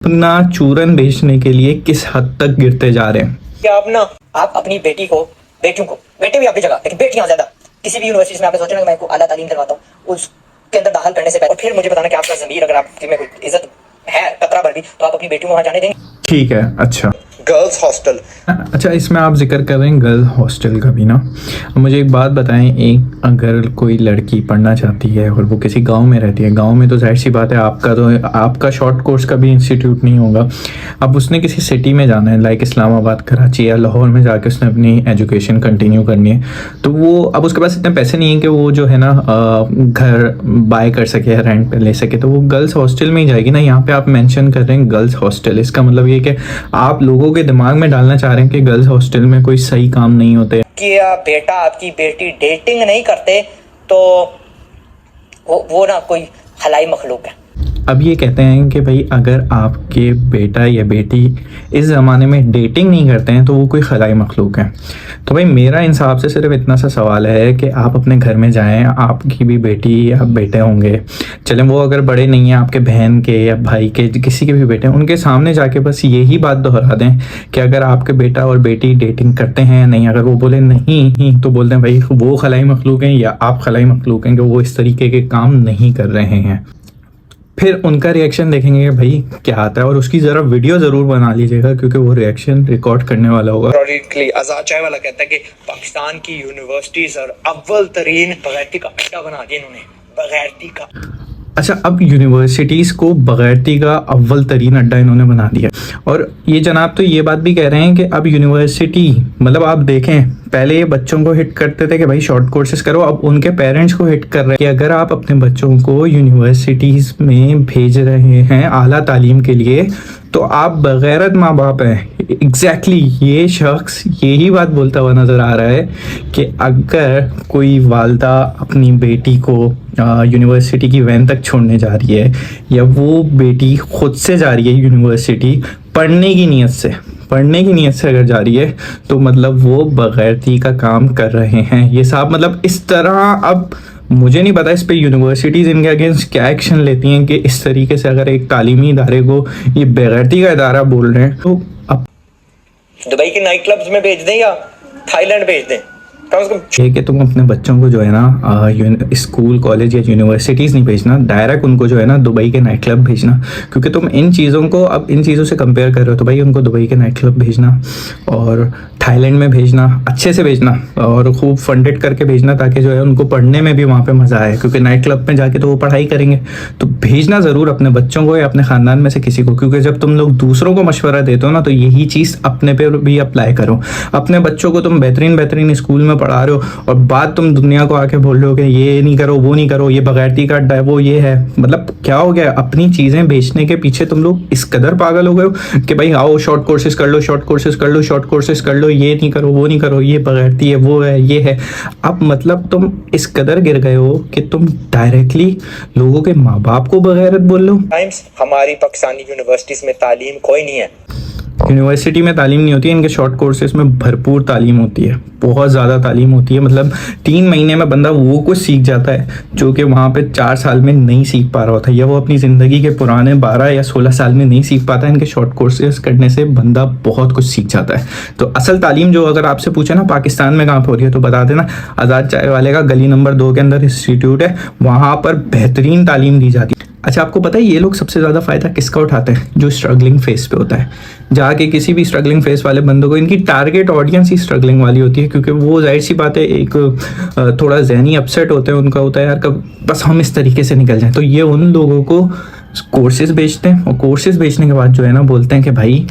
अपना चूरन बेचने के लिए किस हद तक गिरते जा रहे हैं। क्या आप अपनी बेटियों को बेटे भी आपकी जगह लेकिन बेटियां ज्यादा किसी भी यूनिवर्सिटी में आपने सोचा ना कि मैं इनको आला तालीम करवाता हूँ, उसके अंदर दाखिल करने से पहले और फिर मुझे बताना कि आपका ज़मीर अगर आपकी में कोई इज्जत है कतरा भर भी, तो आप अपनी बेटियों को वहां जाने देंगे? ठीक है, अच्छा गर्ल्स हॉस्टल। अच्छा, इसमें आप जिक्र कर रहे हैं गर्ल हॉस्टल का भी ना। अब मुझे एक बात बताएं, एक अगर कोई लड़की पढ़ना चाहती है और वो किसी गांव में रहती है, गांव में तो जाहिर सी बात है आपका शॉर्ट कोर्स का भी इंस्टीट्यूट नहीं होगा। अब उसने किसी सिटी में जाना है, लाइक इस्लामाबाद, कराची या लाहौर में जाके उसने अपनी एजुकेशन कंटिन्यू करनी है, तो वो अब उसके पास इतने पैसे नहीं है कि वो जो है ना घर बाय कर सके या रेंट पे ले सके, तो वो गर्ल्स हॉस्टल में ही जाएगी ना। यहाँ पे आप मेंशन कर रहे हैं गर्ल्स हॉस्टल, इसका मतलब ये कि आप लोगों के दिमाग में डालना चाह रहे हैं कि गर्ल्स हॉस्टल में कोई सही काम नहीं होते कि बेटा आपकी बेटी डेटिंग नहीं करते तो वो ना कोई खलाई मखलूक है। अब ये कहते हैं कि भाई अगर आपके बेटा या बेटी इस ज़माने में डेटिंग नहीं करते हैं तो वो कोई खलाई मखलूक है। तो भाई मेरा इंसाफ से सिर्फ इतना सा सवाल है कि आप अपने घर में जाएं, आपकी भी बेटी या बेटे होंगे, चलें वो अगर बड़े नहीं हैं, आपके बहन के या भाई के किसी के भी बेटे हैं, उनके सामने जाके बस यही बात दोहरा दें कि अगर आपके बेटा और बेटी डेटिंग करते हैं या नहीं। अगर वो बोले नहीं तो बोलते हैं भाई वो खलाई मखलूक हैं या आप खलाई मखलूक हैं कि वो इस तरीके के काम नहीं कर रहे हैं। फिर उनका रिएक्शन देखेंगे कि भाई क्या आता है, और उसकी ज़रा वीडियो ज़रूर बना लीजिएगा क्योंकि वो रिएक्शन रिकॉर्ड करने वाला होगा। आजाद चाय वाला कहता है कि पाकिस्तान की यूनिवर्सिटीज और अव्वल तरीन बगैरती का अड्डा बना दिया इन्होंने, बगैरती का। अच्छा, अब यूनिवर्सिटीज़ को बगैरती का अव्वल तरीन अड्डा इन्होंने बना दिया। और ये जनाब तो ये बात भी कह रहे हैं कि अब यूनिवर्सिटी, मतलब आप देखें पहले ये बच्चों को हिट करते थे कि भाई शॉर्ट कोर्सेज करो, अब उनके पेरेंट्स को हिट कर रहे हैं कि अगर आप अपने बच्चों को यूनिवर्सिटीज़ में भेज रहे हैं आला तालीम के लिए तो आप बगैरत माँ बाप हैं। एग्जैक्टली ये शख्स यही बात बोलता हुआ नज़र आ रहा है कि अगर कोई वालदा अपनी बेटी को यूनिवर्सिटी की वैन तक छोड़ने जा रही है या वो बेटी खुद से जा रही है यूनिवर्सिटी पढ़ने की नीयत से अगर जा रही है तो मतलब वो बगैरती का काम कर रहे हैं ये साहब। मतलब इस तरह अब मुझे नहीं पता इस पे यूनिवर्सिटीज़ इनके अगेंस्ट क्या एक्शन लेती हैं कि इस तरीके से अगर एक तालीमी इदारे को ये बेगैरती का इदारा बोल रहे हैं तो अब दुबई के नाइट क्लब्स में भेज दें या थाईलैंड भेज दें, कम से कम ये कि तुम अपने बच्चों को जो है ना स्कूल कॉलेज या यूनिवर्सिटीज़ नहीं भेजना, डायरेक्ट उनको जो है ना दुबई के नाइट क्लब भेजना। क्योंकि तुम इन चीज़ों को अब इन चीज़ों से कंपेयर कर रहे हो तो भाई उनको दुबई के नाइट क्लब भेजना और थाईलैंड में भेजना, अच्छे से भेजना और खूब फंडेड करके भेजना ताकि जो है उनको पढ़ने में भी वहाँ पे मज़ा आए। क्योंकि नाइट क्लब में जाके तो वो पढ़ाई करेंगे, तो भेजना ज़रूर अपने बच्चों को या अपने ख़ानदान में से किसी को। क्योंकि जब तुम लोग दूसरों को मशवरा देते हो ना तो यही चीज़ अपने पे भी अप्लाई करो। अपने बच्चों को तुम बेहतरीन स्कूल में पढ़ा रहे हो और बाद तुम दुनिया को आके बोल रहे हो कि ये नहीं करो वो नहीं करो, ये बगैरती का अड्डा है, वो ये है। मतलब क्या हो गया, अपनी चीज़ें बेचने के पीछे तुम लोग इस कदर पागल हो गए हो कि भाई आओ शॉर्ट कोर्सेज कर लो, शॉर्ट कोर्सेज कर लो, शॉर्ट कोर्सेज कर लो, ये नहीं करो वो नहीं करो, ये बगैरती है, वो है, ये है। अब मतलब तुम इस कदर गिर गए हो कि तुम डायरेक्टली लोगों के माँ बाप को बगैरत बोल लो। टाइम्स हमारी पाकिस्तानी यूनिवर्सिटीज में तालीम कोई नहीं है। यूनिवर्सिटी में तालीम नहीं होती है, इनके शॉर्ट कोर्सेज में भरपूर तालीम होती है, बहुत ज़्यादा तालीम होती है। मतलब 3 महीने में बंदा वो कुछ सीख जाता है जो कि वहाँ पे 4 साल में नहीं सीख पा रहा होता, या वो अपनी ज़िंदगी के पुराने 12 या 16 साल में नहीं सीख पाता। इनके शॉर्ट कोर्सेज करने से बंदा बहुत कुछ सीख जाता है। तो असल तालीम जो अगर आपसे पूछे ना पाकिस्तान में कहाँ पर हो रही है तो बता देना आज़ाद चाय वाले का गली नंबर 2 के अंदर इंस्टीट्यूट है, वहाँ पर बेहतरीन तालीम दी जाती है। अच्छा, आपको पता है ये लोग सबसे ज़्यादा फ़ायदा किसका उठाते हैं? जो स्ट्रगलिंग फेस पे होता है। जाके किसी भी स्ट्रगलिंग फेस वाले बंदों को, इनकी टारगेट ऑडियंस ही स्ट्रगलिंग वाली होती है क्योंकि वो जाहिर सी बात है एक थोड़ा ज़हनी अपसेट होते हैं, उनका होता है यार कब बस हम इस तरीके से निकल जाएं। तो ये उन लोगों को कोर्सेज बेचते हैं और कोर्सेज बेचने के बाद जो है ना बोलते हैं कि भाई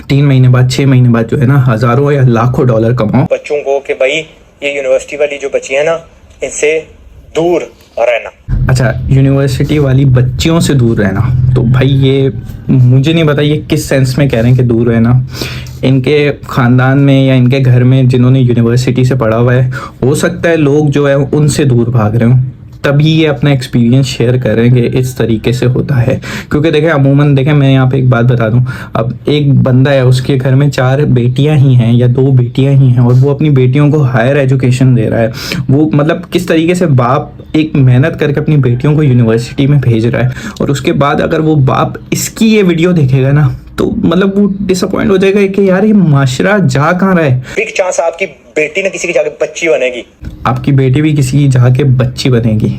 3 महीने बाद 6 महीने बाद जो है ना हज़ारों या लाखों डॉलर कमाओ। बच्चों को कि भाई ये यूनिवर्सिटी वाली जो बच्ची है ना इनसे दूर रहना। अच्छा, यूनिवर्सिटी वाली बच्चियों से दूर रहना, तो भाई ये मुझे नहीं पता ये किस सेंस में कह रहे हैं कि दूर रहना। इनके ख़ानदान में या इनके घर में जिन्होंने यूनिवर्सिटी से पढ़ा हुआ है, हो सकता है लोग जो है उनसे दूर भाग रहे हों। तभी ये अपना एक्सपीरियंस शेयर करेंगे। इस तरीके से होता है, क्योंकि देखें अमूमन देखें, मैं यहाँ पे एक बात बता दूँ, अब एक बंदा है, उसके घर में 4 बेटियाँ ही हैं या 2 बेटियाँ ही हैं, और वो अपनी बेटियों को हायर एजुकेशन दे रहा है। वो मतलब किस तरीके से बाप एक मेहनत करके अपनी बेटियों को यूनिवर्सिटी में भेज रहा है, और उसके बाद अगर वो बाप इसकी ये वीडियो देखेगा ना, तो मतलब वो डिसअपॉइंट हो जाएगा कि यार ये माशरा जा कहाँ रहा है। बिग चांस आपकी बेटी ने किसी की जाके बच्ची बनेगी, आपकी बेटी भी किसी की जाके बच्ची बनेगी।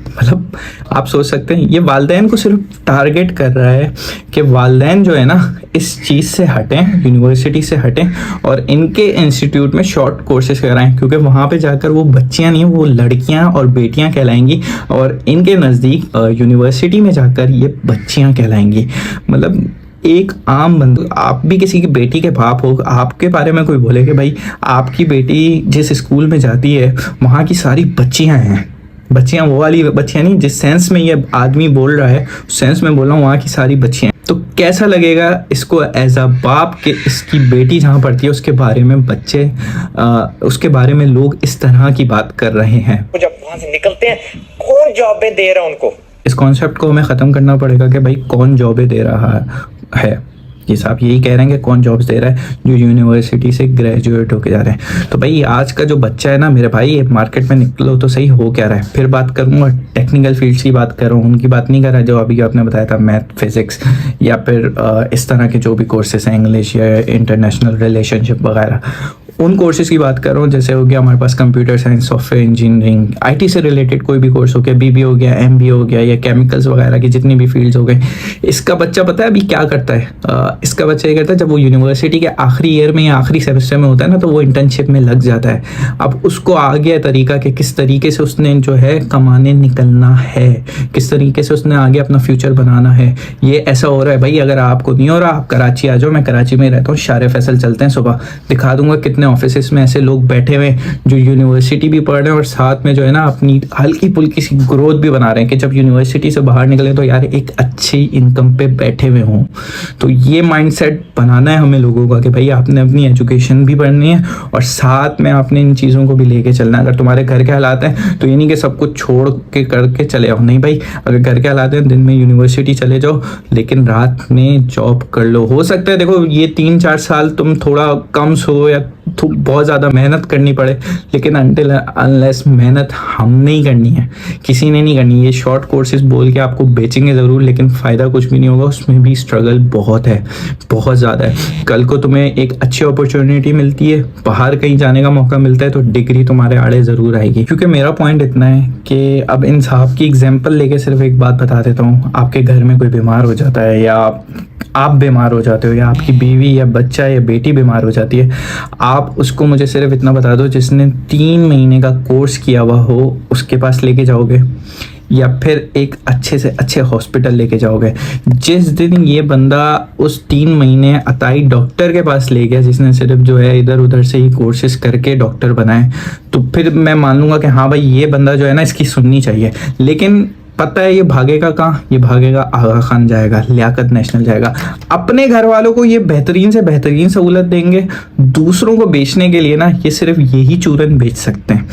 मतलब आप सोच सकते हैं, ये वालदैन को सिर्फ टारगेट कर रहा है कि वालदैन जो है ना इस चीज़ से हटें, यूनिवर्सिटी से हटें, और इनके इंस्टीट्यूट में शॉर्ट कोर्सेज कराएं, क्योंकि वहाँ पे जाकर वो बच्चियाँ नहीं, वो लड़कियाँ और बेटियाँ कहलाएंगी, और इनके नज़दीक यूनिवर्सिटी में जाकर ये बच्चियाँ कहलाएंगी। मतलब एक आम बंदू, आप भी किसी की बेटी के बाप हो, आपके बारे में कोई बोले कि भाई आपकी बेटी जिस स्कूल में जाती है वहाँ की सारी बच्चियाँ हैं, बच्चियाँ वो वाली बच्चियाँ नहीं, जिस सेंस में ये आदमी बोल रहा है उस सेंस में बोल रहा हूँ, वहाँ की सारी बच्चियाँ, तो कैसा लगेगा इसको एज अ बाप कि इसकी बेटी जहाँ पढ़ती है उसके बारे में बच्चे उसके बारे में लोग इस तरह की बात कर रहे हैं। तो जब वहां से निकलते हैं कौन जॉबें दे रहा है उनको? इस कॉन्सेप्ट को हमें ख़त्म करना पड़ेगा कि भाई कौन जॉबें दे रहा है। ये साहब यही कह रहे हैं कि कौन जॉब्स दे रहा है, जो यूनिवर्सिटी से ग्रेजुएट होके जा रहे हैं। तो भाई आज का जो बच्चा है ना मेरे भाई, मार्केट में निकलो तो सही, हो क्या रहा है। फिर बात करूँगा टेक्निकल फील्ड्स की, बात कर रहा हूँ, उनकी बात नहीं कर रहा जो अभी आपने बताया था मैथ, फिजिक्स, या फिर इस तरह के जो भी कोर्सेस हैं, इंग्लिश या इंटरनेशनल रिलेशनशिप वगैरह, उन कोर्सेज की बात कर रहा हूँ। जैसे हो गया हमारे पास computer science, software engineering, IT से रिलेटेड कोई भी कोर्स हो गया, बीबीए हो गया, एमबीए हो गया, या केमिकल्स वगैरह की जितनी भी फील्ड्स हो गए। इसका बच्चा पता है अभी क्या करता है? इसका बच्चा ये करता है, जब वो यूनिवर्सिटी के आखिरी ईयर में या आखिरी सेमेस्टर में होता है ना, तो वो इंटर्नशिप में लग जाता है। अब उसको आ गया तरीका कि किस तरीके से उसने जो है कमाने निकलना है, किस तरीके से उसने आगे अपना फ्यूचर बनाना है। ये ऐसा हो रहा है भाई, अगर आपको नहीं हो रहा आप कराची आ जाओ, मैं कराची में रहता हूँ, शारे फैसल चलते हैं, सुबह दिखा दूंगा कितने ऑफिस में ऐसे लोग बैठे हुए हैं जो यूनिवर्सिटी भी पढ़ रहे हैं और साथ में जो है ना अपनी हल्की फुल्की सी ग्रोथ भी बना रहे हैं कि जब यूनिवर्सिटी से बाहर निकले तो यार एक अच्छी इनकम पे बैठे हुए हों। तो ये माइंडसेट बनाना है हमें लोगों का कि भाई आपने अपनी एजुकेशन भी पढ़नी है और साथ में आपने इन चीज़ों को भी लेके चलना है। अगर तुम्हारे घर के हालात हैं तो ये नहीं कि सब कुछ छोड़ के करके चले आओ, नहीं भाई, अगर घर के हालात हैं दिन में यूनिवर्सिटी चले जाओ लेकिन रात में जॉब कर लो। हो सकता है देखो ये 3-4 साल तुम थोड़ा कम सो या तो बहुत ज़्यादा मेहनत करनी पड़े, लेकिन अनटिल अनलेस मेहनत हमने ही करनी है, किसी ने नहीं करनी। ये शॉर्ट कोर्सेज बोल के आपको बेचेंगे ज़रूर लेकिन फ़ायदा कुछ भी नहीं होगा, उसमें भी स्ट्रगल बहुत है, बहुत ज़्यादा है। कल को तुम्हें एक अच्छी अपॉर्चुनिटी मिलती है, बाहर कहीं जाने का मौका मिलता है तो डिग्री तुम्हारे आड़े ज़रूर आएगी। क्योंकि मेरा पॉइंट इतना है कि अब इन साहब की एग्जाम्पल लेके सिर्फ एक बात बता देता हूँ, आपके घर में कोई बीमार हो जाता है या आप बीमार हो जाते हो या आपकी बीवी या बच्चा या बेटी बीमार हो जाती है, आप उसको मुझे सिर्फ इतना बता दो जिसने 3 महीने का कोर्स किया हुआ हो उसके पास लेके जाओगे या फिर एक अच्छे से अच्छे हॉस्पिटल लेके जाओगे। जिस दिन ये बंदा उस 3 महीने अताई डॉक्टर के पास ले गया जिसने सिर्फ जो है इधर उधर से ही कोर्सेज करके डॉक्टर बनाए, तो फिर मैं मान लूँगा कि हाँ भाई ये बंदा जो है ना इसकी सुननी चाहिए। लेकिन पता है ये भागेगा कहाँ? ये भागेगा आगा खान जाएगा, लियाकत नेशनल जाएगा। अपने घर वालों को ये बेहतरीन से बेहतरीन सहूलत देंगे, दूसरों को बेचने के लिए ना ये सिर्फ यही चूरन बेच सकते हैं,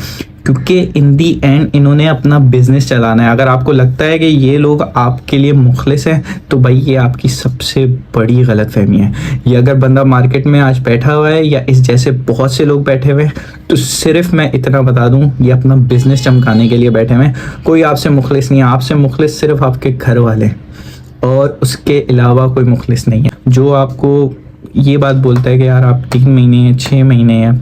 क्योंकि इन दी एंड इन्होंने अपना बिजनेस चलाना है। अगर आपको लगता है कि ये लोग आपके लिए मुखलिस हैं तो भाई ये आपकी सबसे बड़ी गलतफहमी है। ये अगर बंदा मार्केट में आज बैठा हुआ है या इस जैसे बहुत से लोग बैठे हुए हैं तो सिर्फ मैं इतना बता दूं ये अपना बिजनेस चमकाने के लिए बैठे हुए हैं। कोई आपसे मुखलिस नहीं है, आपसे मुखलिस सिर्फ आपके घर वाले और उसके अलावा कोई मुखलिस नहीं है। जो आपको ये बात बोलता है कि यार आप 3 महीने या 6 महीने या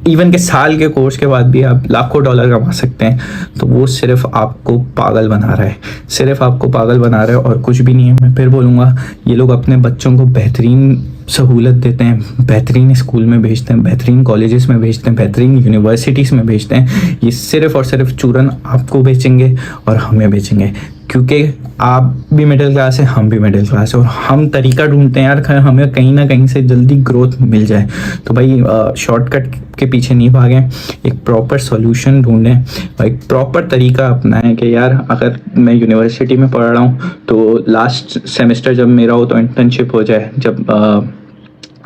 इवन के साल के कोर्स के बाद भी आप लाखों डॉलर कमा सकते हैं, तो वो सिर्फ आपको पागल बना रहा है, सिर्फ आपको पागल बना रहा है और कुछ भी नहीं है। मैं फिर बोलूँगा ये लोग अपने बच्चों को बेहतरीन सहूलत देते हैं, बेहतरीन स्कूल में भेजते हैं, बेहतरीन कॉलेजेस में भेजते हैं, बेहतरीन यूनिवर्सिटीज़ में भेजते हैं। ये सिर्फ और सिर्फ चूरन आपको बेचेंगे और हमें बेचेंगे, क्योंकि आप भी मिडिल क्लास है, हम भी मिडिल क्लास है और हम तरीका ढूंढते हैं यार हमें कहीं ना कहीं से जल्दी ग्रोथ मिल जाए। तो भाई शॉर्टकट के पीछे नहीं भागें, एक प्रॉपर सॉल्यूशन ढूंढें, एक प्रॉपर तरीका अपनाएं कि यार अगर मैं यूनिवर्सिटी में पढ़ रहा हूँ तो लास्ट सेमेस्टर जब मेरा हो तो इंटर्नशिप हो जाए, जब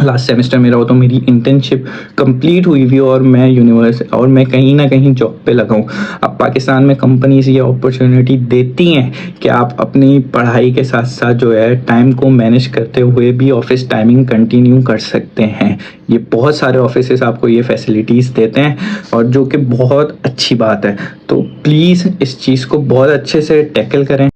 लास्ट सेमेस्टर मेरा हो, तो मेरी इंटर्नशिप कंप्लीट हुई हुई और मैं कहीं ना कहीं जॉब पे लगा हूँ। अब पाकिस्तान में कंपनीज ये अपॉर्चुनिटी देती हैं कि आप अपनी पढ़ाई के साथ साथ जो है टाइम को मैनेज करते हुए भी ऑफिस टाइमिंग कंटिन्यू कर सकते हैं। ये बहुत सारे ऑफिसेस आपको ये फैसिलिटीज़ देते हैं और जो कि बहुत अच्छी बात है। तो प्लीज़ इस चीज़ को बहुत अच्छे से टैकल करें